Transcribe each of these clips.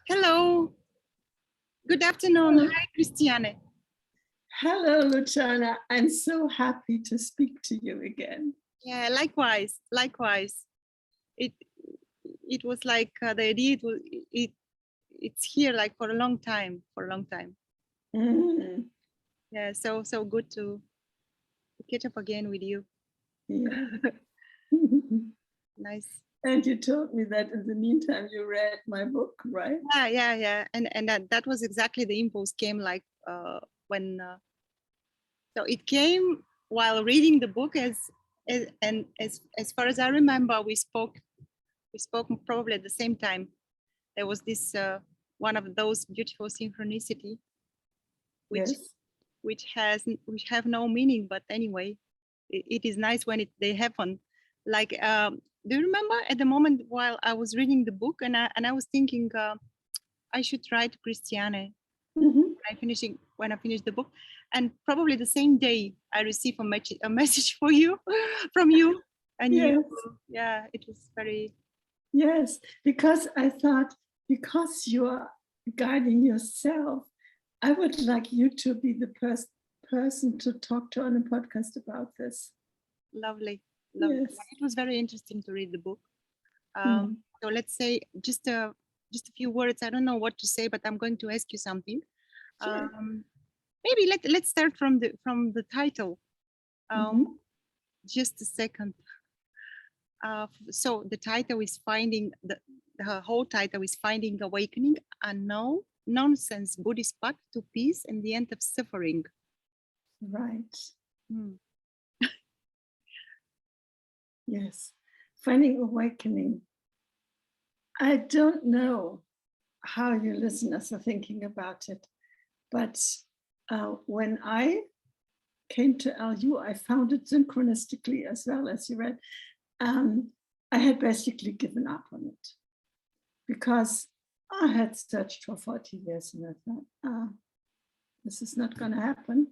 Hello. Good afternoon. Hello. Hi, Christiane. Hello, Luchana. I'm so happy to speak to you again. Yeah, likewise. Likewise. It was like the idea. It's here like for a long time. Mm. Yeah. So good to catch up again with you. Yeah. Nice. And you told me that in the meantime you read my book, right? Yeah. And that was exactly the impulse came like when. So it came while reading the book as far as I remember, we spoke probably at the same time. There was this one of those beautiful synchronicity which Yes. which have no meaning, but anyway it is nice when they happen. Like do you remember at the moment while I was reading the book and I was thinking I should write Christiane when I finished the book, and probably the same day I received a message for you from you, and Yes. Yeah, it was very. Yes, because I thought, because you are guiding yourself, I would like you to be the person to talk to on a podcast about this. Lovely. Yes. It was very interesting to read the book. Mm. So let's say just a few words. I don't know what to say, but I'm going to ask you something. Sure. Maybe let's start from the title. Just a second. So the title is finding the whole title is Finding Awakening, a no nonsense Buddhist path to peace and the end of suffering. Right. Yes. Finding awakening. I don't know how your listeners are thinking about it, but when I came to LU, I found it synchronistically as well, as you read. I had basically given up on it because I had searched for 40 years and I thought, this is not going to happen.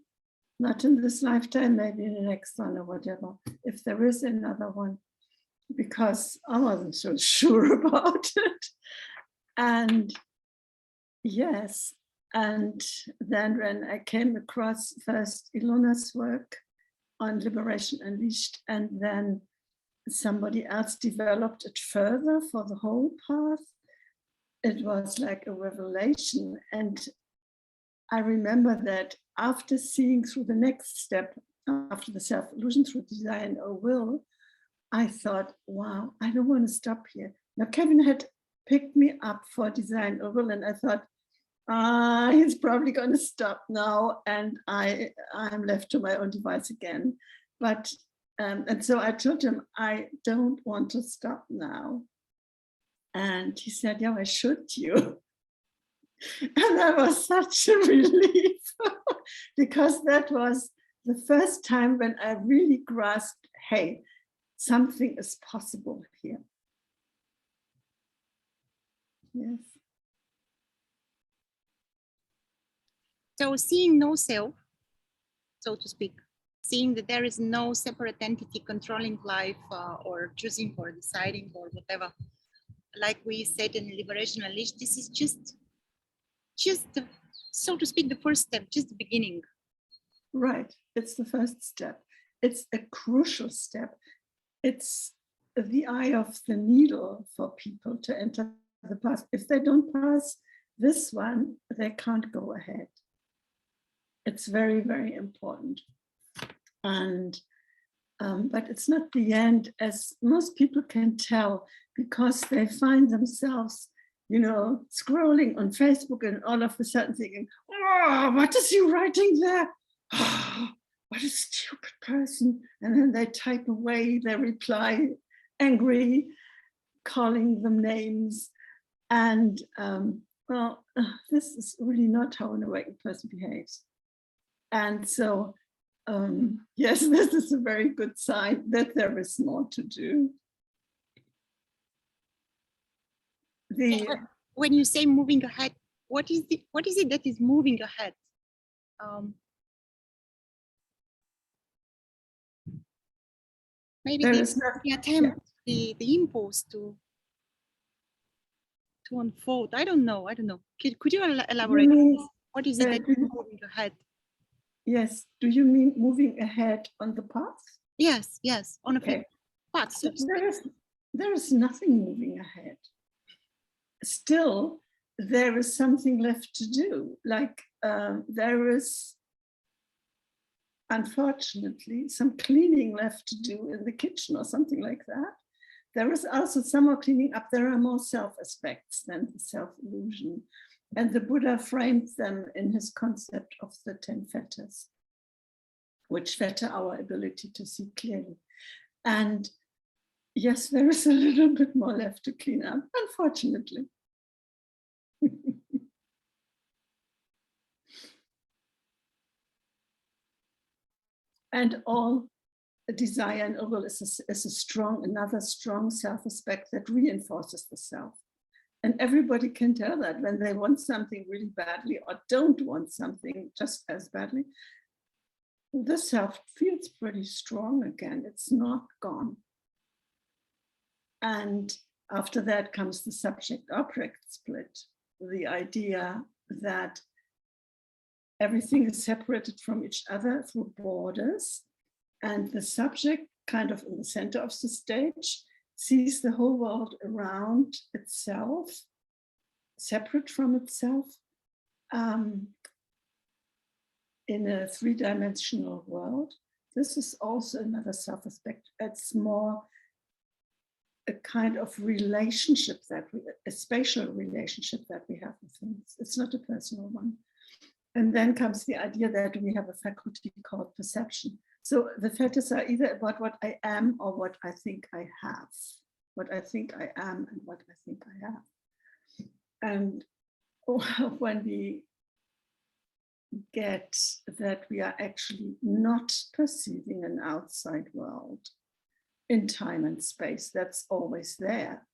Not in this lifetime, maybe in the next one or whatever, if there is another one, because I wasn't so sure about it. And yes, and then when I came across first Ilona's work on Liberation Unleashed, and then somebody else developed it further for the whole path, it was like a revelation. And I remember that after seeing through the next step, after the self-illusion through design or will, I thought, wow, I don't want to stop here. Now, Kevin had picked me up for design or will, and I thought, he's probably going to stop now, and I'm left to my own device again. But and so I told him, I don't want to stop now. And he said, yeah, why should you? And that was such a relief because that was the first time when I really grasped, hey, something is possible here. Yes. So seeing no self, so to speak, seeing that there is no separate entity controlling life or choosing or deciding or whatever, like we said in Liberation Unleashed, this is just so to speak, the first step, just the beginning. Right. It's the first step. It's a crucial step. It's the eye of the needle for people to enter the path. If they don't pass this one, they can't go ahead. It's very, very important. And but it's not the end, as most people can tell, because they find themselves, scrolling on Facebook and all of a sudden thinking, oh, what is he writing there? Oh, what a stupid person. And then they type away their reply, angry, calling them names. And this is really not how an awakened person behaves. And so, yes, this is a very good sign that there is more to do. When you say moving ahead, what is it that is moving ahead? Maybe the attempt, the impulse to. to unfold. I don't know. Could you elaborate You on mean, this? What is it that do you're you- moving ahead? yes, do you mean moving ahead on the path? Yes, on a Okay. path. So to speak. There is nothing moving ahead. Still, there is something left to do. Like there is, unfortunately, some cleaning left to do in the kitchen or something like that. There is also some more cleaning up. There are more self-aspects than the self-illusion. And the Buddha framed them in his concept of the 10 fetters, which fetter our ability to see clearly. And yes, there is a little bit more left to clean up, unfortunately. And all desire and will is another strong self-respect that reinforces the self. And everybody can tell that when they want something really badly or don't want something just as badly, the self feels pretty strong again. It's not gone. And after that comes the subject-object split, the idea that everything is separated from each other through borders, and the subject, kind of in the center of the stage, sees the whole world around itself, separate from itself, in a three-dimensional world. This is also another self-aspect. It's more a kind of relationship a spatial relationship that we have with things. It's not a personal one. And then comes the idea that we have a faculty called perception. So the fetters are either about what I am or what I think I have, what I think I am and what I think I have. And when we get that we are actually not perceiving an outside world in time and space, that's always there.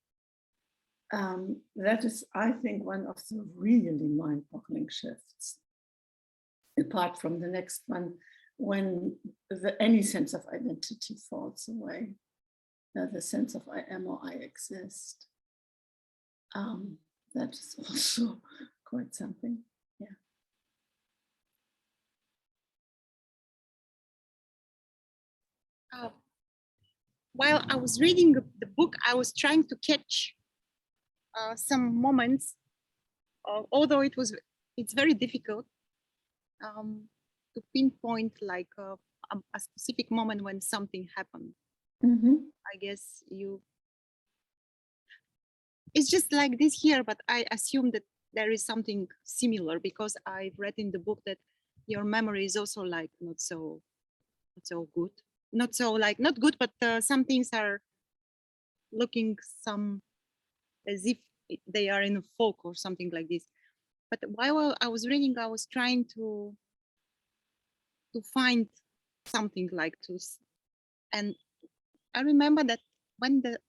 That is, I think, one of the really mind-boggling shifts. Apart from the next one, when any sense of identity falls away, the sense of I am or I exist. That is also quite something, yeah. While I was reading the book, I was trying to catch some moments, although it's very difficult to pinpoint like a specific moment when something happened. I guess it's just like this here, but I assume that there is something similar because I've read in the book that your memory is also like not so good. Not so like not good, but some things are looking some as if they are in a fog or something like this. But while I was reading, I was trying to find something like and I remember that when the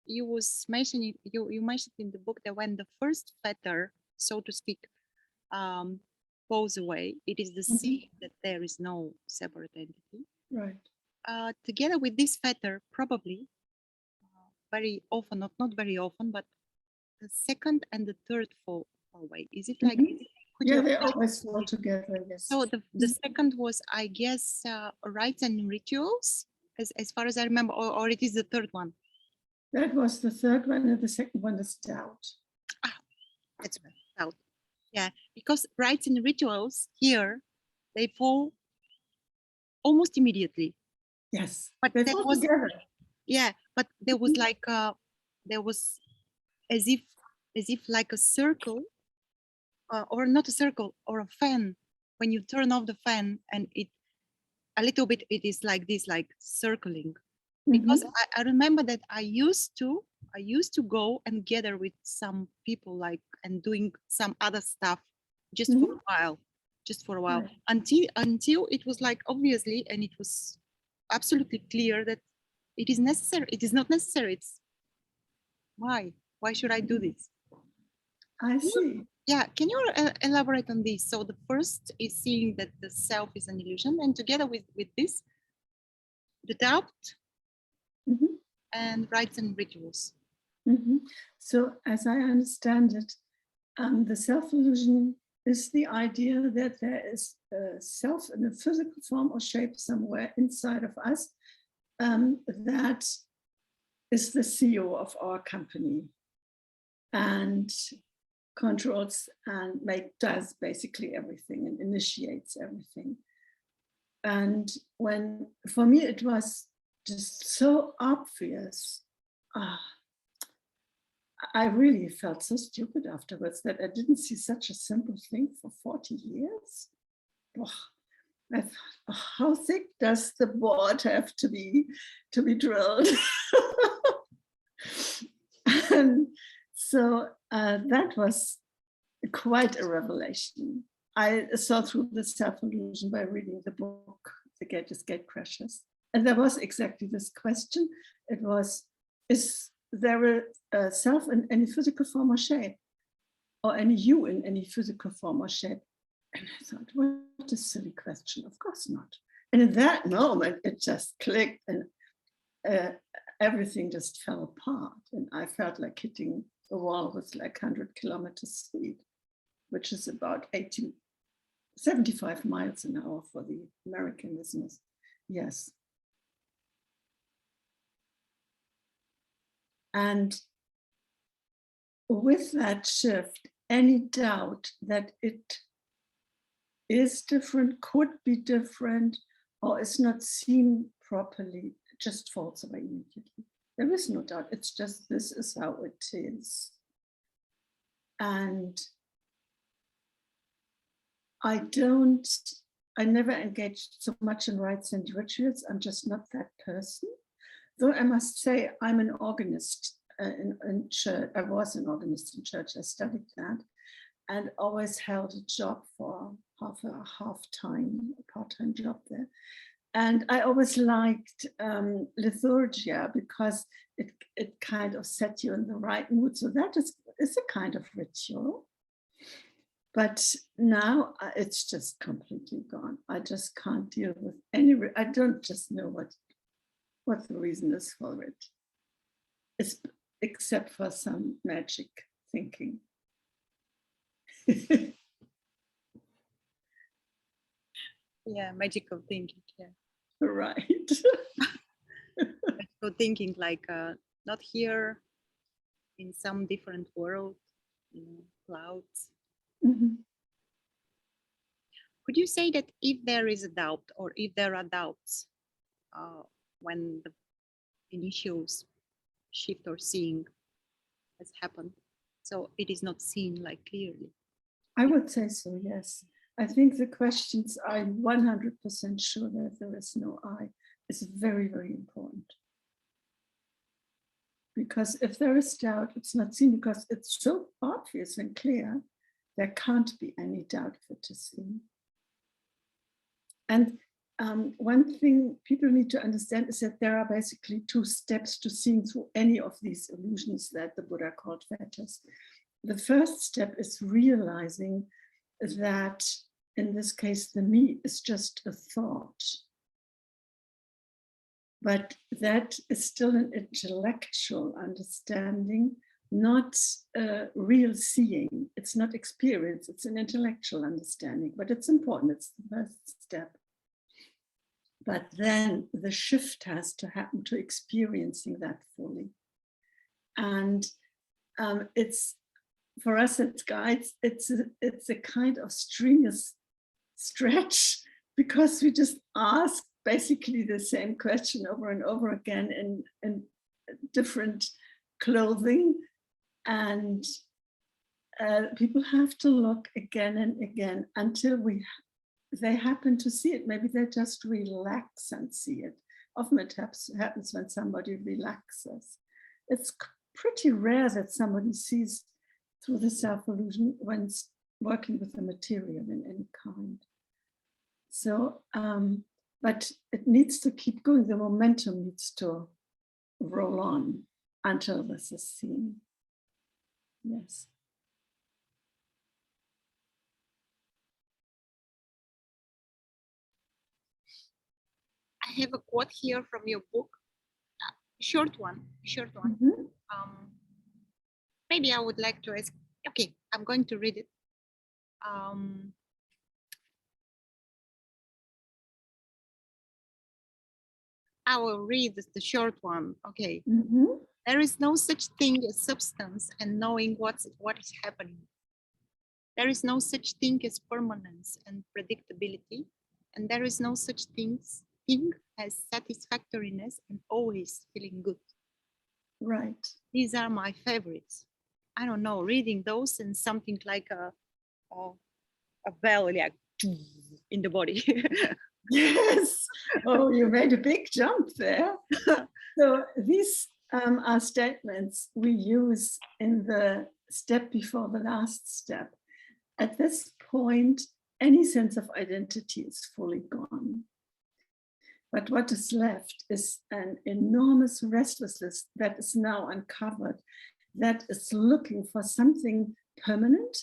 you mentioned in the book that when the first fetter, so to speak, falls away, it is the sign that there is no separate entity. Right. Together with this fetter, probably very often, not very often, but the second and the third fall away. Is it like? Yeah, they always fall together. Yes. So the second was, I guess, rites and rituals, as far as I remember, or it is the third one. That was the third one, and the second one is doubt. That's right, doubt. Yeah, because rites and rituals here, they fall almost immediately. Yes, but they that fall was together. Yeah, but there was like there was as if like a circle, or not a circle, or a fan. When you turn off the fan, and it a little bit, it is like this, like circling. Because I remember that I used to go and gather with some people, like, and doing some other stuff just for a while, Right. until it was like obviously, and it was absolutely clear that it is necessary. It is not necessary. It's why should I do this? I see. Yeah, can you elaborate on this? So the first is seeing that the self is an illusion, and together with this, the doubt and rites and rituals. Mhm. So as I understand it, the self-illusion is the idea that there is a self in a physical form or shape somewhere inside of us that is the CEO of our company and controls and does basically everything and initiates everything. And when, for me, it was just so obvious. I really felt so stupid afterwards that I didn't see such a simple thing for 40 years. Oh, I thought, how thick does the board have to be drilled? And so that was quite a revelation. I saw through the self-illusion by reading the book, The Gatecrashers. And there was exactly this question. It was, is there a self in any physical form or shape? Or any you in any physical form or shape? And I thought, what a silly question. Of course not. And in that moment, it just clicked and everything just fell apart. And I felt like hitting a wall with like 100 kilometers speed, which is about 75 miles an hour for the American listeners. Yes. And with that shift, any doubt that it is different, could be different, or is not seen properly, just falls away immediately. There is no doubt. It's just, this is how it is. And I never engaged so much in rites and rituals. I'm just not that person. Though I must say, I'm an organist in church. I was an organist in church. I studied that and always held a job for a part-time job there. And I always liked liturgia because it kind of set you in the right mood. So that is a kind of ritual. But now it's just completely gone. I just can't deal with I don't just know what the reason is for it. It's, except for some magic thinking. Yeah, magical thinking. Yeah, Right. magical thinking, like not here, in some different world, clouds. Mm-hmm. Could you say that if there is a doubt, or if there are doubts, when the initial shift or seeing has happened, so it is not seen like clearly? I would say so, yes. I think the questions I'm 100% sure that there is no I is very, very important. Because if there is doubt, it's not seen because it's so obvious and clear, there can't be any doubt if it is seen. And one thing people need to understand is that there are basically 2 steps to seeing through any of these illusions that the Buddha called fetters. The first step is realizing that in this case, the me is just a thought. But that is still an intellectual understanding, not real seeing. It's not experience, it's an intellectual understanding, but it's important, it's the first step. But then the shift has to happen to experiencing that fully. And it's, for us as guides, it's a kind of strenuous stretch because we just ask basically the same question over and over again in different clothing, and people have to look again and again until they happen to see it. Maybe they just relax and see it. Often it happens when somebody relaxes. It's pretty rare that somebody sees through the self-illusion when working with the material in any kind. So, but it needs to keep going. The momentum needs to roll on until this is seen. Yes. I have a quote here from your book, short one. Mm-hmm. maybe I would like to ask, okay, I'm going to read it. I will read the short one. Okay. Mhm. There is no such thing as substance and knowing what is happening. There is no such thing as permanence and predictability, and there is no such thing as satisfactoriness and always feeling good. Right. These are my favorites. I don't know, reading those and something like a bell like in the body. Yes. Oh, you made a big jump there. So these are statements we use in the step before the last step. At this point, any sense of identity is fully gone. But what is left is an enormous restlessness that is now uncovered, that is looking for something permanent,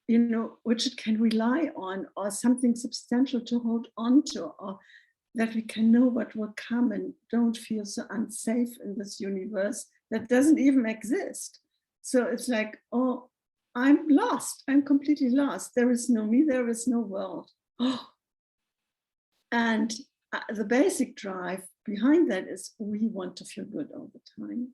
you know, which it can rely on, or something substantial to hold on to, or that we can know what will come and don't feel so unsafe in this universe that doesn't even exist. So it's like, oh, I'm lost. I'm completely lost. There is no me, there is no world. Oh. And the basic drive behind that is we want to feel good all the time.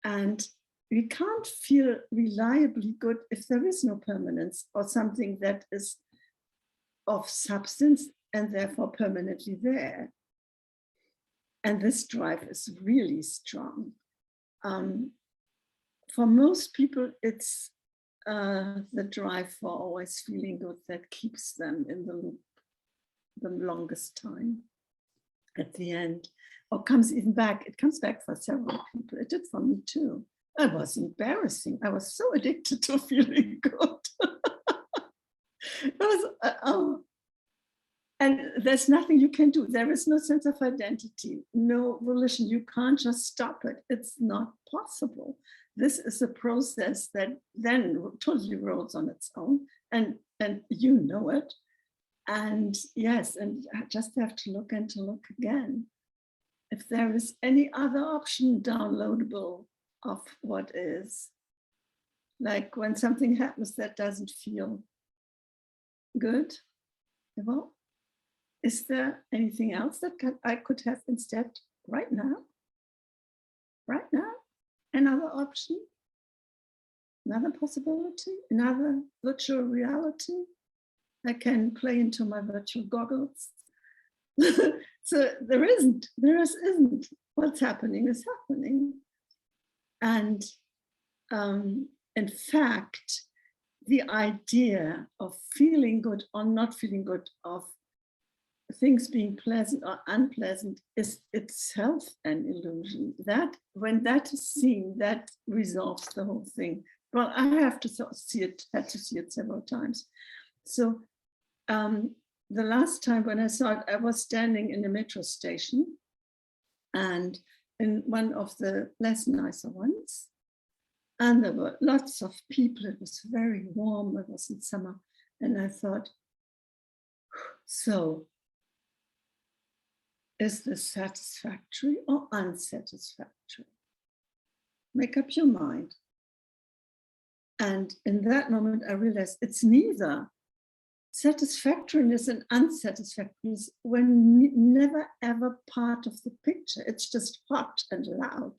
And we can't feel reliably good if there is no permanence or something that is of substance and therefore permanently there. And this drive is really strong. For most people, it's the drive for always feeling good that keeps them in the loop the longest time. At the end, or comes even back, it comes back for several people. It did for me too. It was embarrassing. I was so addicted to feeling good. It was, oh. And there's nothing you can do. There is no sense of identity, no volition. You can't just stop it. It's not possible. This is a process that then totally rolls on its own, and you know it. And yes, and I just have to look and to look again. If there is any other option downloadable of what is, like when something happens that doesn't feel good, well, is there anything else that I could have instead right now? Right now? Another option? Another possibility? Another virtual reality? I can play into my virtual goggles. So there isn't. What's happening is happening. And in fact, the idea of feeling good or not feeling good, of things being pleasant or unpleasant, is itself an illusion. That when that is seen, that resolves the whole thing. Well, I have to see it, had to see it several times. So the last time when I saw it, I was standing in a metro station, and in one of the less nicer ones, and there were lots of people. It was very warm. It was in summer, and I thought, so is this satisfactory or unsatisfactory? Make up your mind. And in that moment, I realized it's neither. Satisfactoriness and unsatisfactoriness were never ever part of the picture. It's just hot and loud.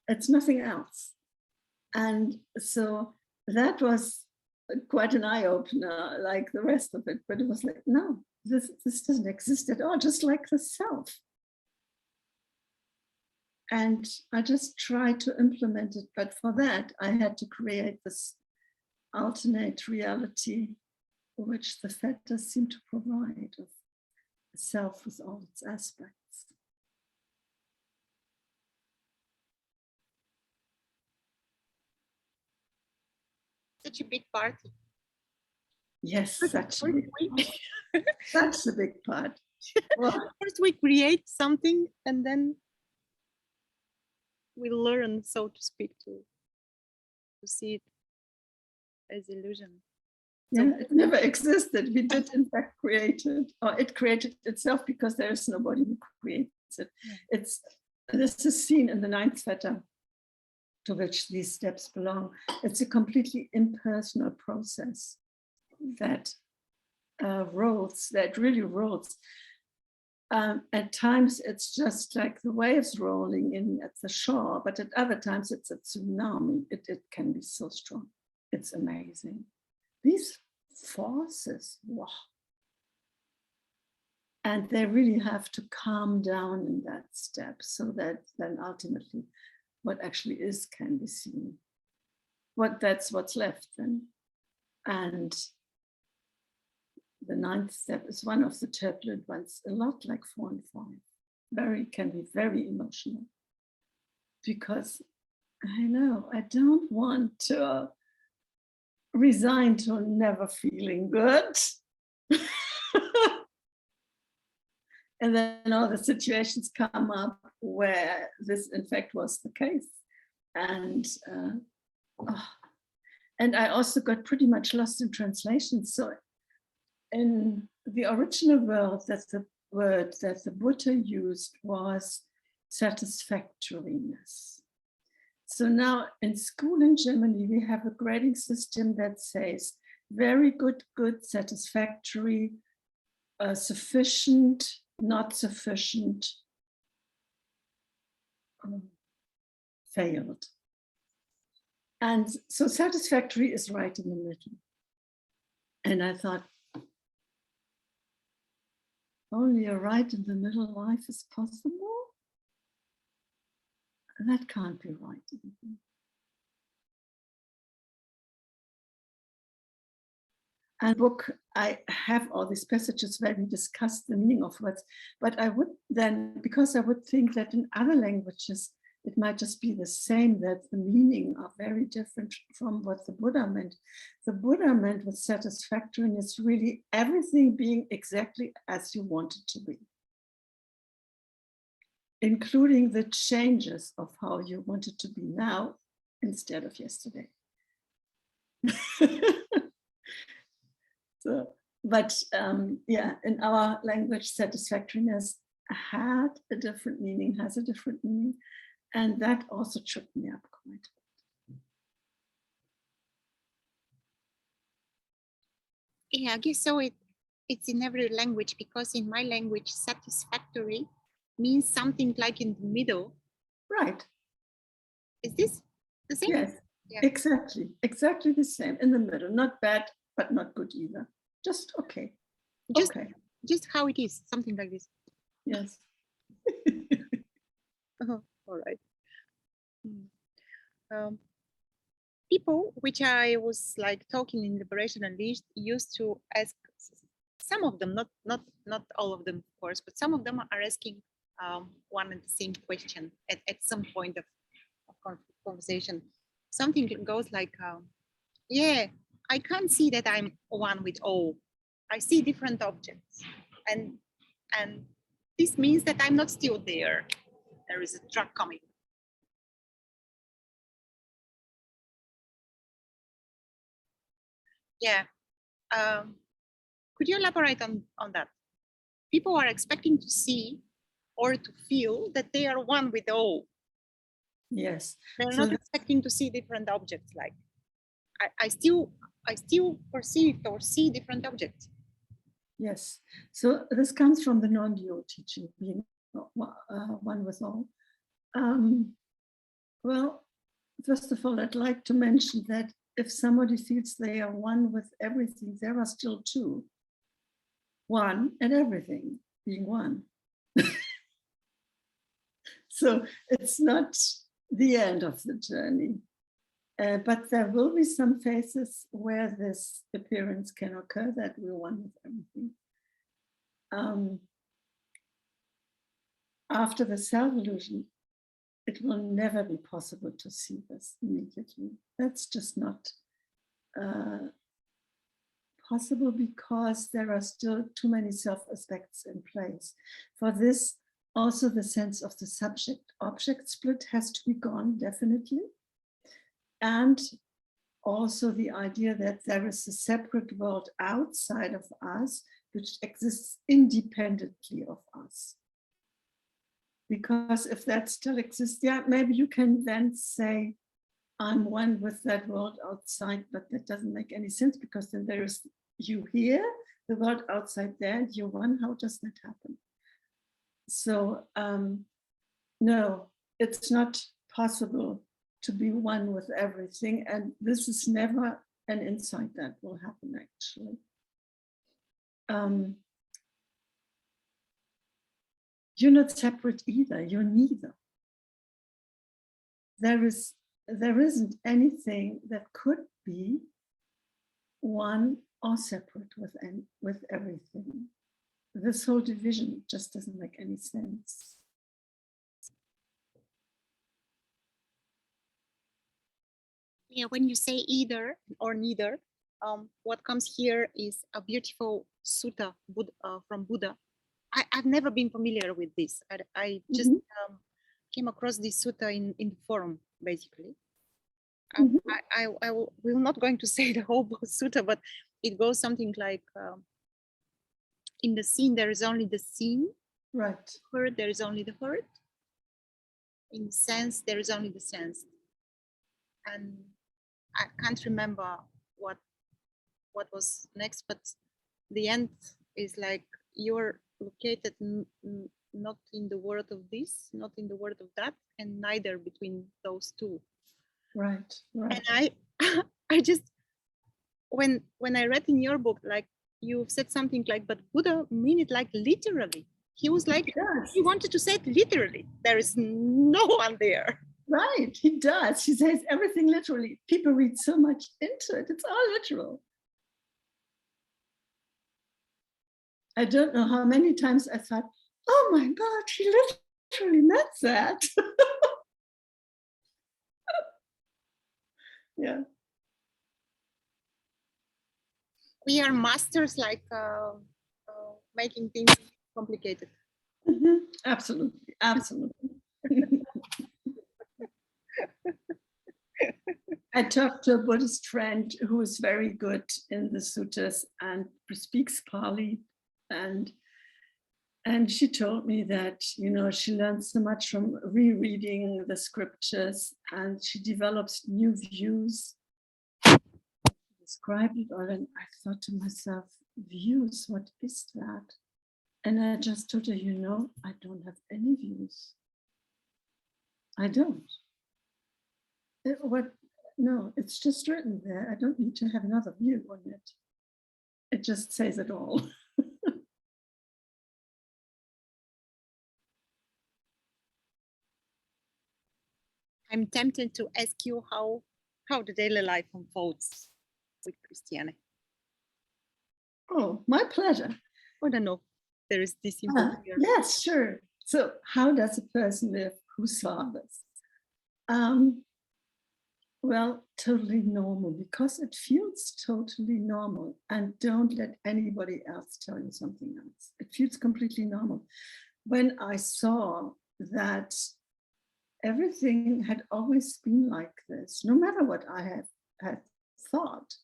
It's nothing else. And so that was quite an eye-opener, like the rest of it. But it was like, no, this doesn't exist at all, just like the self. And I just tried to implement it. But for that, I had to create this alternate reality, which the theta seem to provide, of the self with all its aspects. Such a big party. Yes, such a big part. Well, first we create something and then we learn, so to speak, to see it as illusion. Yeah, it never existed. We did in fact create it, or it created itself, because there is nobody who creates it. This is seen in the ninth theta. to which these steps belong. It's a completely impersonal process that really rolls. At times it's just like the waves rolling in at the shore, but at other times it's a tsunami. It can be so strong. It's amazing. These forces, wow. And they really have to calm down in that step so that then ultimately what actually is can be seen. That's what's left then. And the 9th step is one of the turbulent ones, a lot like 4 and 5. Can be very emotional. Because I know I don't want to resign to never feeling good. And then all the situations come up where this in fact was the case. And I also got pretty much lost in translation. So in the original word that the Buddha used was satisfactoriness. So now in school in Germany, we have a grading system that says very good, good, satisfactory, sufficient, not sufficient, failed. And so satisfactory is right in the middle. And I thought, only a right in the middle life is possible? That can't be right. And book, I have all these passages where we discuss the meaning of words, but I would then, because I would think that in other languages, it might just be the same, that the meaning are very different from what the Buddha meant. The Buddha meant with satisfactoriness really everything being exactly as you want it to be, including the changes of how you want it to be now instead of yesterday. So, but yeah, in our language, satisfactoriness had a different meaning, has a different meaning. And that also tripped me up quite a bit. Yeah, I guess so. It's in every language, because in my language, satisfactory means something like in the middle. Right. Is this the same? Yes, yeah. Exactly the same, in the middle. Not bad, but not good either. Just okay. Just how it is, something like this. Yes. All right. People, which I was like talking in Liberation Unleashed, used to ask, some of them, not all of them, of course, but some of them are asking one and the same question at some point of conversation. Something goes like, yeah, I can't see that I'm one with all. I see different objects. And this means that I'm not still there. There is a truck coming. Yeah. Could you elaborate on that? People are expecting to see or to feel that they are one with all. Yes. They're not expecting to see different objects. Like I still perceive or see different objects. Yes. So this comes from the non-dual teaching, being one with all. Well, first of all, I'd like to mention that if somebody feels they are one with everything, there are still two. One and everything being one. So it's not the end of the journey. But there will be some phases where this appearance can occur, that we're one with everything. After the self-illusion, it will never be possible to see this immediately. That's just not possible, because there are still too many self-aspects in place. For this, also the sense of the subject-object split has to be gone, definitely. And also the idea that there is a separate world outside of us, which exists independently of us. Because if that still exists, yeah, maybe you can then say I'm one with that world outside, but that doesn't make any sense because then there is you here, the world outside there, and you're one. How does that happen? So no, it's not possible to be one with everything, and this is never an insight that will happen actually. You're not separate either, you're neither. There isn't anything that could be one or separate with everything. This whole division just doesn't make any sense. Yeah, when you say either or neither, what comes here is a beautiful sutta from Buddha. I've never been familiar with this. I just came across this sutta in the forum, basically. I will not going to say the whole sutta, but it goes something like, in the seen, there is only the seen. Right. Heard, there is only the heard. In sense, there is only the sensed. And I can't remember what was next, but the end is like you're located not in the world of this, not in the world of that, and neither between those two. Right, right. And I just, when I read in your book, like you said something like, but Buddha mean it like literally. He was like, he wanted to say it literally. There is no one there. Right, he does. He says everything literally. People read so much into it. It's all literal. I don't know how many times I thought, oh my God, he literally meant that. Yeah. We are masters, like making things complicated. Absolutely, absolutely. I talked to a Buddhist friend who is very good in the suttas and speaks Pali, and she told me that, you know, she learned so much from rereading the scriptures, and she develops new views. Described it all, and I thought to myself, views, what is that? And I just told her, you know, I don't have any views. I don't. No, it's just written there. I don't need to have another view on it. It just says it all. I'm tempted to ask you how the daily life unfolds with Christiane. Oh, my pleasure. I don't know. There is this simple here. Yes, sure. So how does a person live? Who saw this? Well, totally normal, because it feels totally normal, and don't let anybody else tell you something else. It feels completely normal. When I saw that everything had always been like this, no matter what I had thought,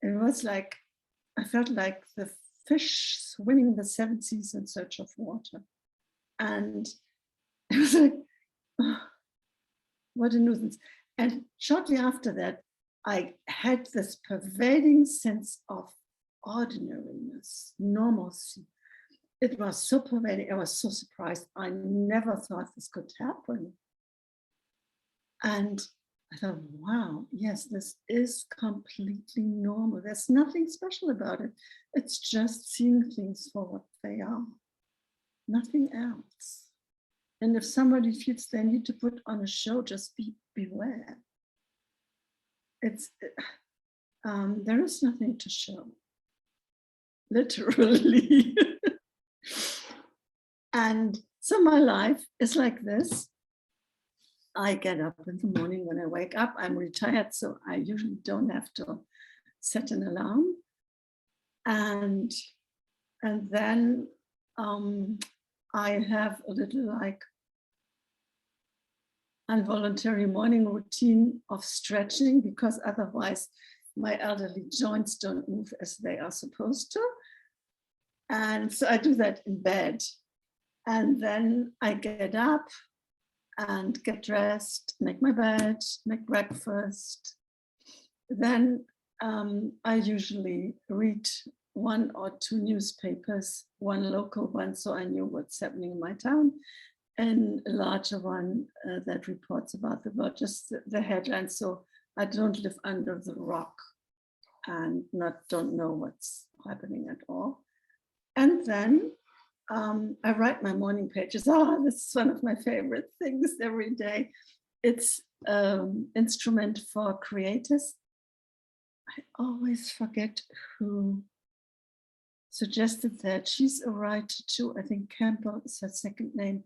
it was like, I felt like the fish swimming the seven seas in search of water. And it was like, oh, what a nuisance. And shortly after that, I had this pervading sense of ordinariness, normalcy. It was so pervading. I was so surprised. I never thought this could happen. And I thought, wow, yes, this is completely normal. There's nothing special about it. It's just seeing things for what they are, nothing else. And if somebody feels they need to put on a show, just beware. It's there is nothing to show, literally. And so my life is like this. I get up in the morning. When I wake up, I'm retired, so I usually don't have to set an alarm. And then I have a little like involuntary morning routine of stretching, because otherwise my elderly joints don't move as they are supposed to. And so I do that in bed. And then I get up and get dressed, make my bed, make breakfast. Then I usually read 1 or 2 newspapers, one local one, so I knew what's happening in my town, and a larger one that reports about the world, just the headlines, so I don't live under the rock and don't know what's happening at all. And then I write my morning pages. Oh, this is one of my favorite things every day. It's instrument for creators. I always forget who suggested that. She's a writer too. I think Campbell is her second name.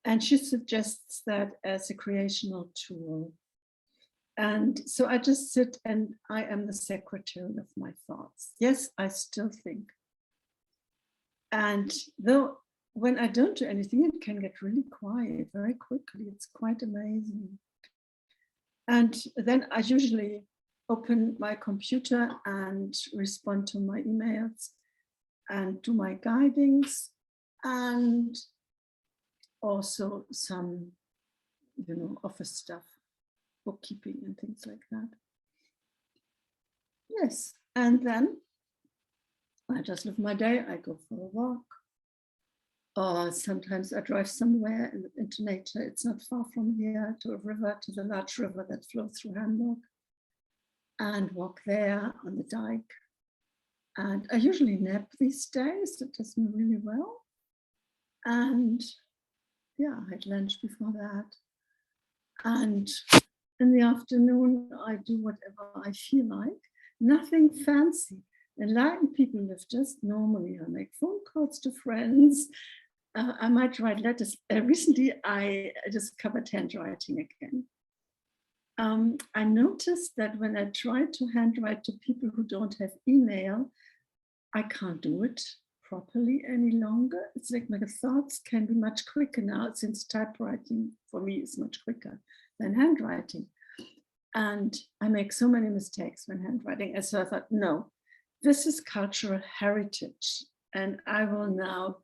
And she suggests that as a creational tool. And so I just sit and I am the secretary of my thoughts. Yes, I still think. And though when I don't do anything, it can get really quiet very quickly. It's quite amazing. And then I usually open my computer and respond to my emails and do my guidings and also some, office stuff, bookkeeping and things like that. Yes, and then I just live my day. I go for a walk, or sometimes I drive somewhere into nature. It's not far from here, to a river, to the large river that flows through Hamburg, and walk there on the dike. And I usually nap these days. It does me really well. And yeah, I had lunch before that. And in the afternoon, I do whatever I feel like. Nothing fancy. Enlightened people live just normally. I make phone calls to friends. I might write letters. Recently, I discovered handwriting again. I noticed that when I try to handwrite to people who don't have email, I can't do it properly any longer. It's like my thoughts can be much quicker now, since typewriting for me is much quicker than handwriting. And I make so many mistakes when handwriting. And so I thought, no, this is cultural heritage. And I will now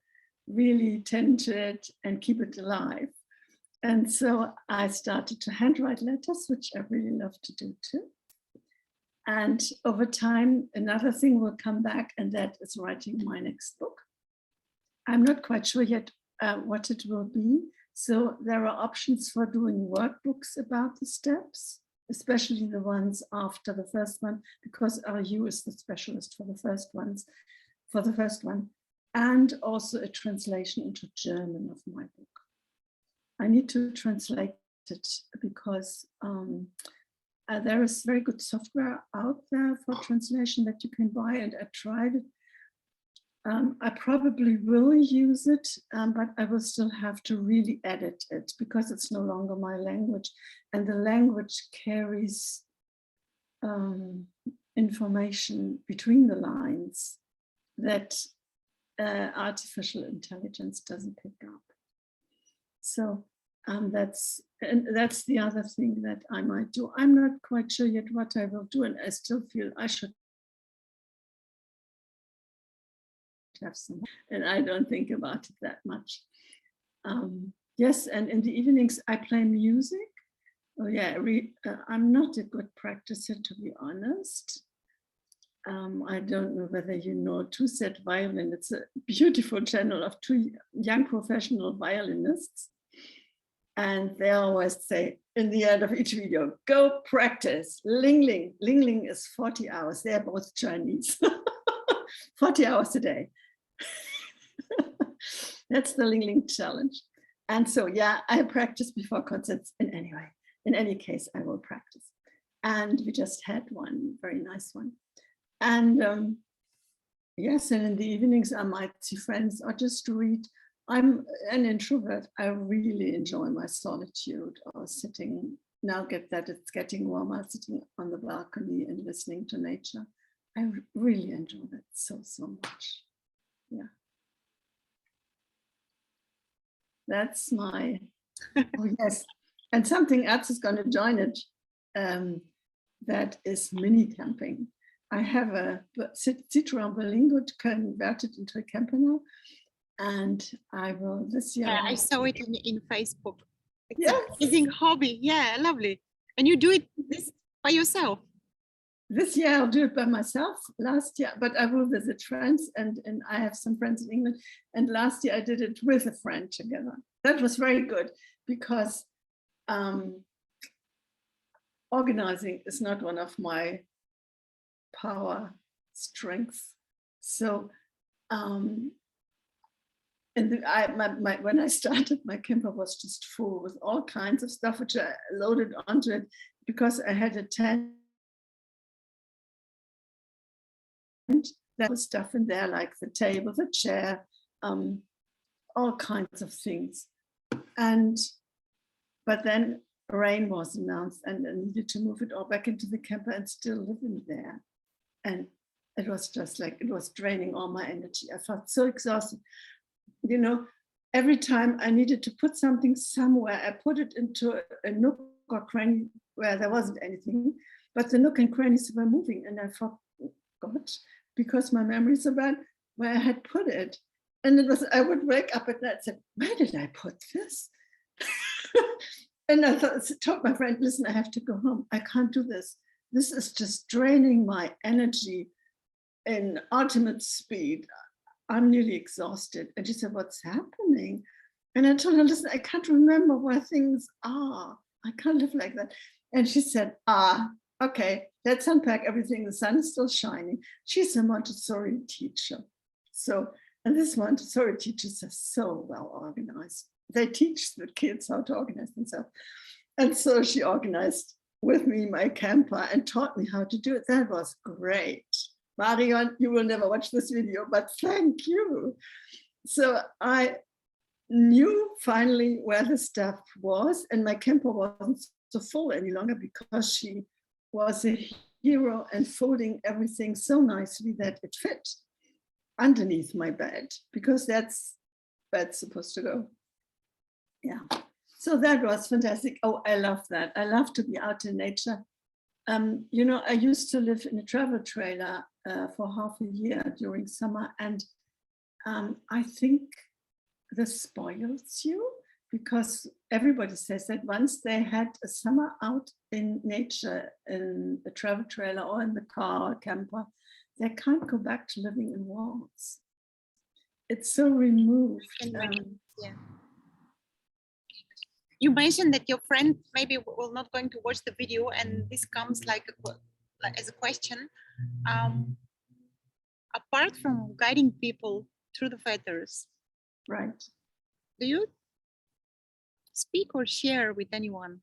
really tend to it and keep it alive. And so I started to handwrite letters, which I really love to do too. And over time, another thing will come back, and that is writing my next book. I'm not quite sure yet what it will be. So there are options for doing workbooks about the steps, especially the ones after the first one, because RU is the specialist for the first one, and also a translation into German of my book. I need to translate it because there is very good software out there for translation that you can buy, and I tried it. I probably will use it, but I will still have to really edit it because it's no longer my language, and the language carries information between the lines that artificial intelligence doesn't pick up. So that's the other thing that I might do. I'm not quite sure yet what I will do, and I still feel I should have some, and I don't think about it that much. Yes, and in the evenings I play music. Oh yeah, I'm not a good practicer, to be honest. I don't know whether you know Two Set Violin. It's a beautiful channel of 2 young professional violinists. And they always say in the end of each video, go practice. Ling Ling. Ling Ling is 40 hours. They're both Chinese. 40 hours a day. That's the Ling Ling challenge. And so, yeah, I practice before concerts in any case, I will practice. And we just had one, very nice one. And yes, and in the evenings I might see friends or just read. I'm an introvert. I really enjoy my solitude, or sitting, now that it's getting warmer, sitting on the balcony and listening to nature. I really enjoy that so much. Yeah. That's my, oh yes. And something else is going to join it. That is mini camping. I have a Citroën Berlingo converted into a camper now. And I will this year. Yeah, I saw it in Facebook. It's Yes. an amazing hobby. Yeah, lovely. And you do it this by yourself? This year I'll do it by myself. Last year, but I will visit friends, and I have some friends in England. And last year I did it with a friend together. That was very good because organizing is not one of my power strengths. So, and when I started, my camper was just full with all kinds of stuff, which I loaded onto it because I had a tent. There was stuff in there like the table, the chair, all kinds of things. But then rain was announced and I needed to move it all back into the camper and still live in there. And it was just like, it was draining all my energy. I felt so exhausted. You know, every time I needed to put something somewhere, I put it into a nook or cranny where there wasn't anything, but the nook and crannies were moving. And I thought, God, because my memory is so bad, where I had put it. And it was, I would wake up at night and say, where did I put this? And I told my friend, listen, I have to go home. I can't do this. This is just draining my energy in ultimate speed. I'm nearly exhausted. And she said, what's happening? And I told her, listen, I can't remember where things are. I can't live like that. And she said, okay, let's unpack everything. The sun is still shining. She's a Montessori teacher. So, and this Montessori teachers are so well organized. They teach the kids how to organize themselves. And so she organized with me my camper and taught me how to do it. That was great. Marion, you will never watch this video, but thank you. So I knew finally where the stuff was, and my camper wasn't so full any longer because she was a hero and folding everything so nicely that it fit underneath my bed, because that's where it's supposed to go. Yeah, so that was fantastic. Oh, I love that. I love to be out in nature. You know, I used to live in a travel trailer for half a year during summer, and I think this spoils you, because everybody says that once they had a summer out in nature in the travel trailer or in the car or camper, they can't go back to living in walls. It's so removed. Yeah. You mentioned that your friend maybe will not going to watch the video, and this comes like as a question. Apart from guiding people through the feathers, Right. do you speak or share with anyone?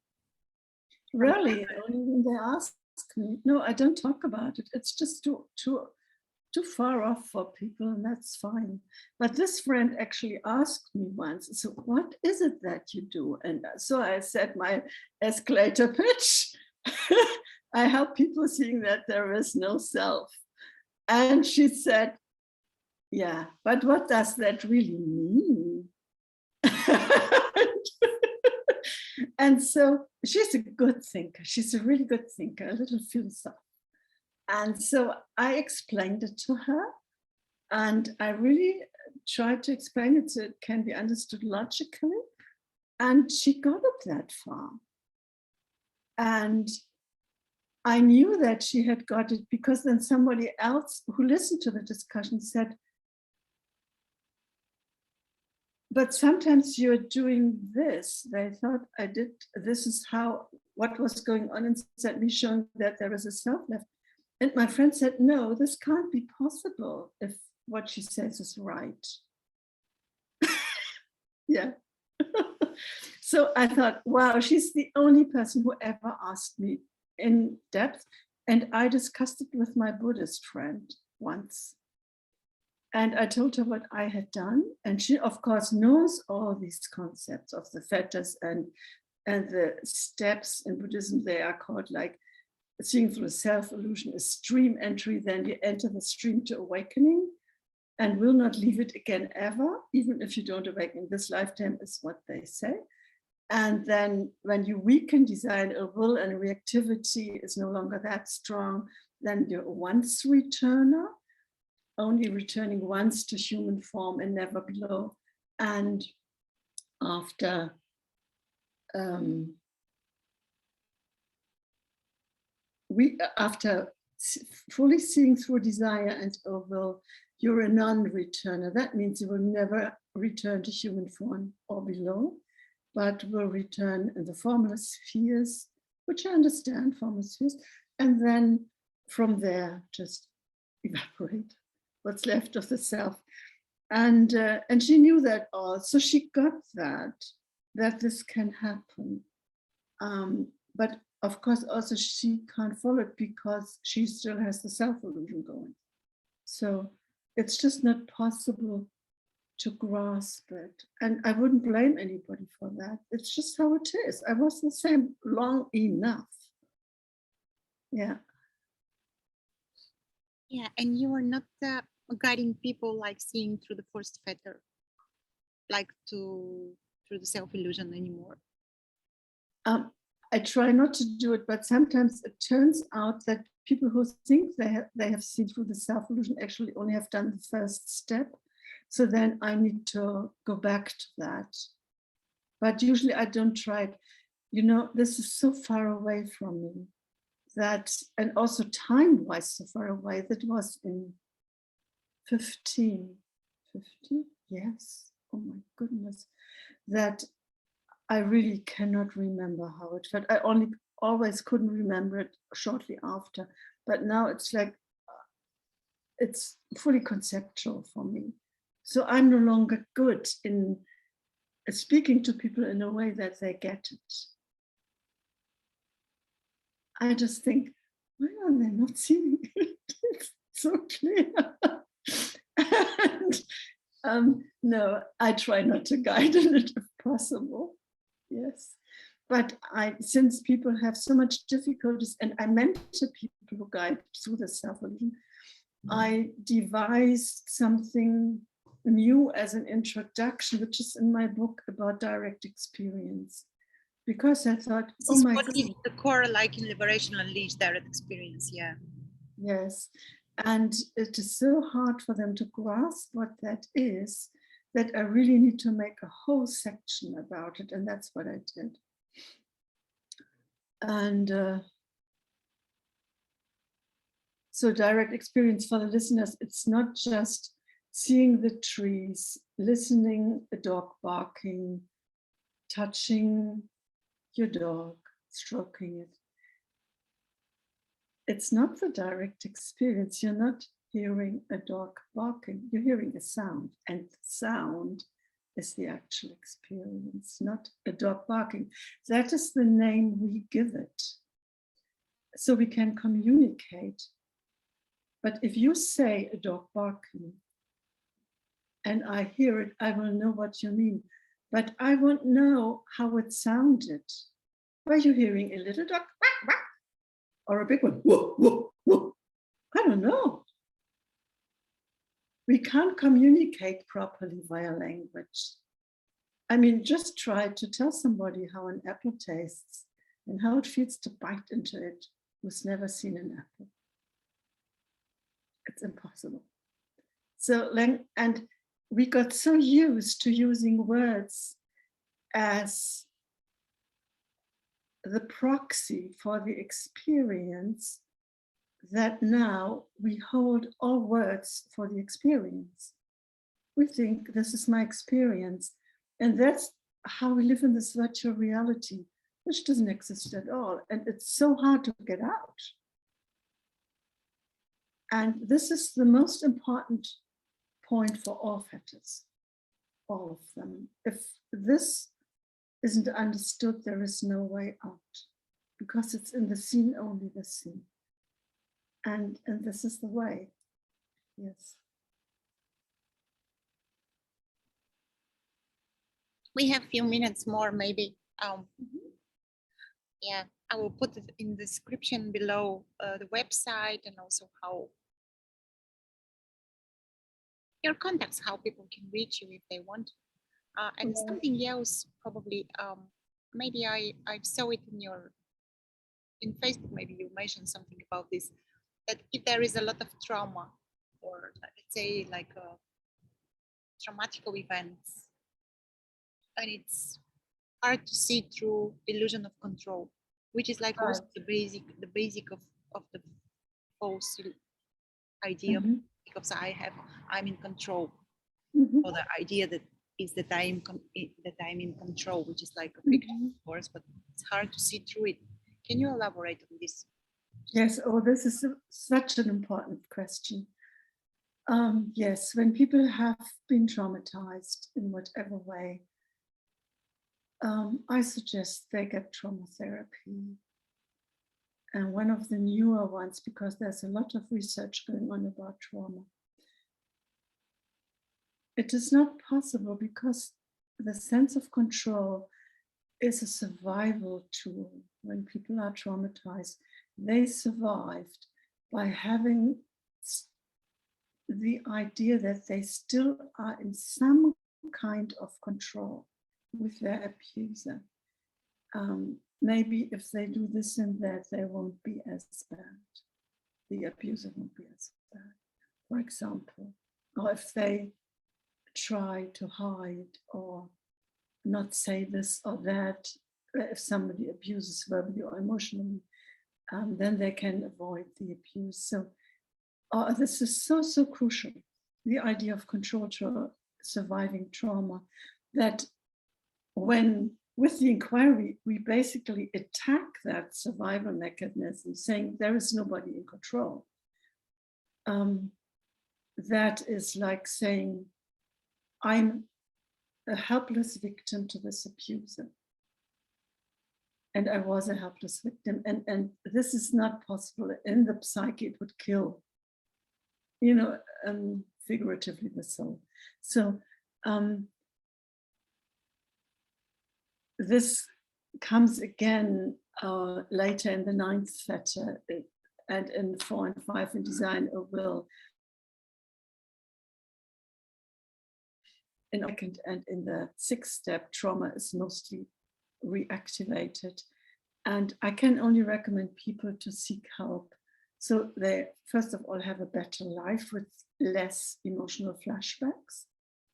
Really, only when they ask me. No, I don't talk about it. It's just too far off for people, and that's fine. But this friend actually asked me once, so what is it that you do? And so I said my escalator pitch. I help people seeing that there is no self. And she said, yeah, but what does that really mean? And so she's a good thinker. She's a really good thinker, a little philosopher. And so I explained it to her, and I really tried to explain it so it can be understood logically. And she got it that far. And I knew that she had got it because then somebody else who listened to the discussion said, but sometimes you're doing this. They thought I did, this is what was going on inside me, showing that there is a self left. And my friend said, no, this can't be possible if what she says is right. Yeah. So I thought, wow, she's the only person who ever asked me in depth. And I discussed it with my Buddhist friend once. And I told her what I had done. And she, of course, knows all these concepts of the fetters and the steps in Buddhism. They are called like seeing through a self-illusion, a stream entry. Then you enter the stream to awakening and will not leave it again ever, even if you don't awaken this lifetime, is what they say. And then when you weaken desire, ill will, and reactivity is no longer that strong, then you're a once returner, only returning once to human form and never below. And after after fully seeing through desire and oh well, you're a non-returner. That means you will never return to human form or below, but will return in the formless spheres, which I understand, formless spheres, and then from there just evaporate what's left of the self. And she knew that all, so she got that this can happen. But of course, also she can't follow it because she still has the self-illusion going. So it's just not possible to grasp it. And I wouldn't blame anybody for that. It's just how it is. I was the same long enough. Yeah. Yeah, and you are not guiding people like seeing through the first fetter, like through the self-illusion anymore. I try not to do it, but sometimes it turns out that people who think they have seen through the self-illusion actually only have done the first step. So then I need to go back to that. But usually I don't try it. You know, this is so far away from me that, and also time-wise so far away, that was in 50, yes, oh my goodness, that I really cannot remember how it felt. I always couldn't remember it shortly after, but now it's like, it's fully conceptual for me. So I'm no longer good in speaking to people in a way that they get it. I just think, why are they not seeing it? It's so clear. And no, I try not to guide in it if possible. Yes. But since people have so much difficulties, and I mentor people who guide through the self-illusion, I devised something new as an introduction, which is in my book about direct experience. Because I thought, this is what is the core, like in Liberation Unleashed, direct experience, yeah. Yes, and it is so hard for them to grasp what that is, that I really need to make a whole section about it, and that's what I did. And so direct experience for the listeners, it's not just seeing the trees, listening a dog barking, touching your dog, stroking it. It's not the direct experience. You're not hearing a dog barking, you're hearing a sound, and the sound is the actual experience, not a dog barking. That is the name we give it, so we can communicate. But if you say a dog barking and I hear it, I will know what you mean, but I won't know how it sounded. Were you hearing a little dog or a big one? Whoa, whoa, whoa. I don't know. We can't communicate properly via language. I mean, just try to tell somebody how an apple tastes and how it feels to bite into it who's never seen an apple. It's impossible. So, and we got so used to using words as the proxy for the experience that now we hold all words for the experience. We think this is my experience, and that's how we live in this virtual reality, which doesn't exist at all, and it's so hard to get out. And this is the most important point for all fetters, all of them. If this isn't understood, there is no way out, because it's in the seen, only the seen. And this is the way. Yes. We have a few minutes more, maybe. Yeah, I will put it in the description below, the website, and also how your contacts, how people can reach you if they want. And something else, probably, maybe I saw it in Facebook, maybe you mentioned something about this, that if there is a lot of trauma, or let's say like traumatic events, and it's hard to see through illusion of control, which is like also Right. the basic of the false idea, Mhm. because I'm in control, Mhm. or the idea that is that that I'm in control, which is like a fiction, Mhm. of course, but it's hard to see through it. Can you elaborate on this? Yes, oh, this is such an important question. Yes, when people have been traumatized in whatever way, I suggest they get trauma therapy. And one of the newer ones, because there's a lot of research going on about trauma. It is not possible because the sense of control is a survival tool. When people are traumatized, they survived by having the idea that they still are in some kind of control with their abuser. Maybe if they do this and that, they won't be as bad. The abuser won't be as bad, for example. Or if they try to hide or not say this or that, if somebody abuses verbally or emotionally, then they can avoid the abuse. So this is so crucial, the idea of control to surviving trauma, that when with the inquiry, we basically attack that survival mechanism, saying there is nobody in control. That is like saying, I'm a helpless victim to this abuser. And I was a helpless victim. And this is not possible. In the psyche, it would kill, figuratively the soul. So this comes again later in the ninth fetter and in 4 and 5 in design or will. In second and in the sixth step, trauma is mostly reactivated. And I can only recommend people to seek help. So they, first of all, have a better life with less emotional flashbacks,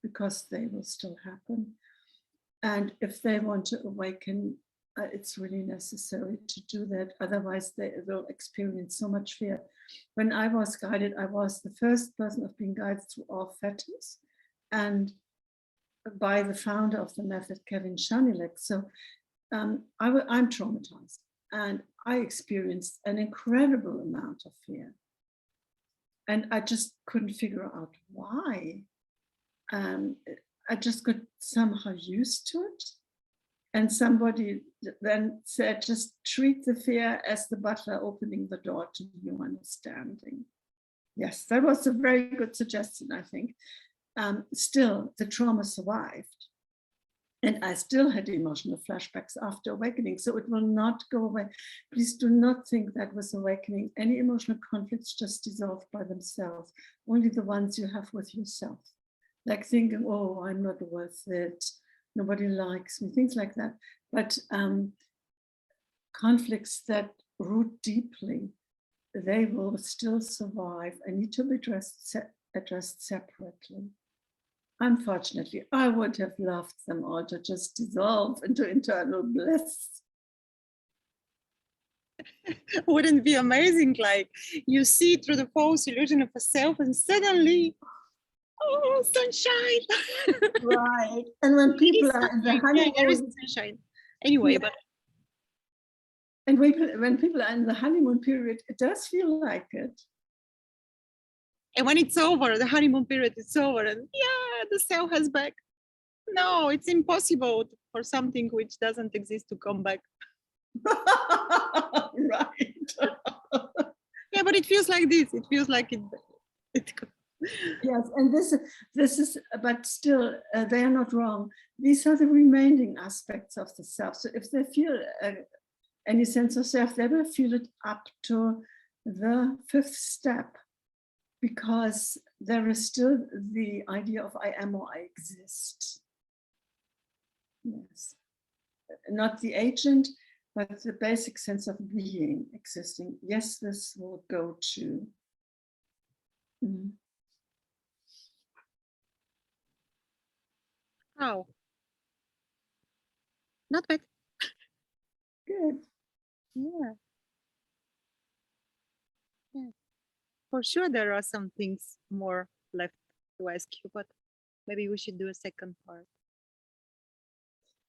because they will still happen. And if they want to awaken, it's really necessary to do that. Otherwise, they will experience so much fear. When I was guided, I was the first person of being guided through all fetters, and by the founder of the method, Kevin Shanilek. So I'm traumatized, and I experienced an incredible amount of fear. And I just couldn't figure out why. I just got somehow used to it. And somebody then said, just treat the fear as the butler opening the door to new understanding. Yes, that was a very good suggestion, I think. Still, the trauma survived. And I still had emotional flashbacks after awakening, so it will not go away. Please do not think that with awakening, any emotional conflicts just dissolve by themselves, only the ones you have with yourself. Like thinking, oh, I'm not worth it, nobody likes me, things like that. But conflicts that root deeply, they will still survive and need to be addressed separately. Unfortunately, I would have loved them all to just dissolve into internal bliss. Wouldn't it be amazing? Like you see through the false illusion of a self, and suddenly, oh, sunshine! Right. And when people are in the honeymoon, there is sunshine. Anyway, yeah. But And when people are in the honeymoon period, it does feel like it. and when it's over, the honeymoon period is over, and yeah, the self has back. No, it's impossible for something which doesn't exist to come back. Right. Yeah, but it feels like this. It feels like it Yes, and this is, but still, they are not wrong. These are the remaining aspects of the self. So if they feel any sense of self, they will feel it up to the fifth step, because there is still the idea of I am or I exist. Yes, not the agent, but the basic sense of being, existing. Yes, this will go to. How? Not bad. Good. Yeah. Yeah. For sure, there are some things more left to ask you, but maybe we should do a second part.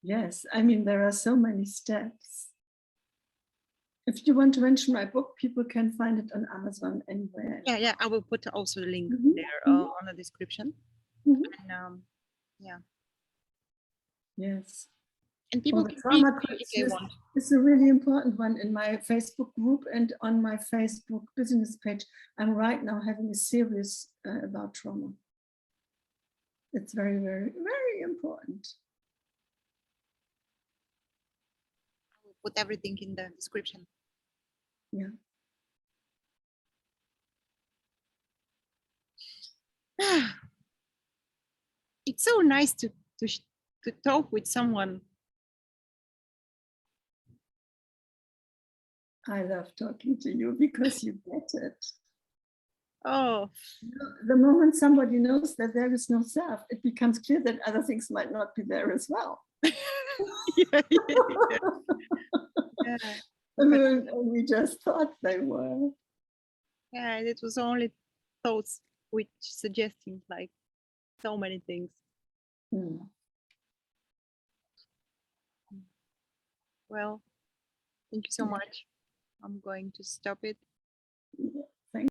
Yes, I mean, there are so many steps. If you want to mention my book, people can find it on Amazon anywhere. Yeah, yeah. I will put also the link Mhm, there mhm, on the description. mhm. And yeah, Yes. and Well, people the can read trauma too if quiz they want. is a really important one in my Facebook group and on my Facebook business page. I'm right now having a series about trauma. It's very, very, very important. I will put everything in the description. Yeah. It's so nice to talk with someone. I love talking to you because you get it. Oh, The moment somebody knows that there is no self, it becomes clear that other things might not be there as well. yeah, yeah, yeah. And we just thought they were. Yeah, it was only thoughts which suggesting like so many things. Mm. Well, thank you so Yeah. much. I'm going to stop it. Yeah.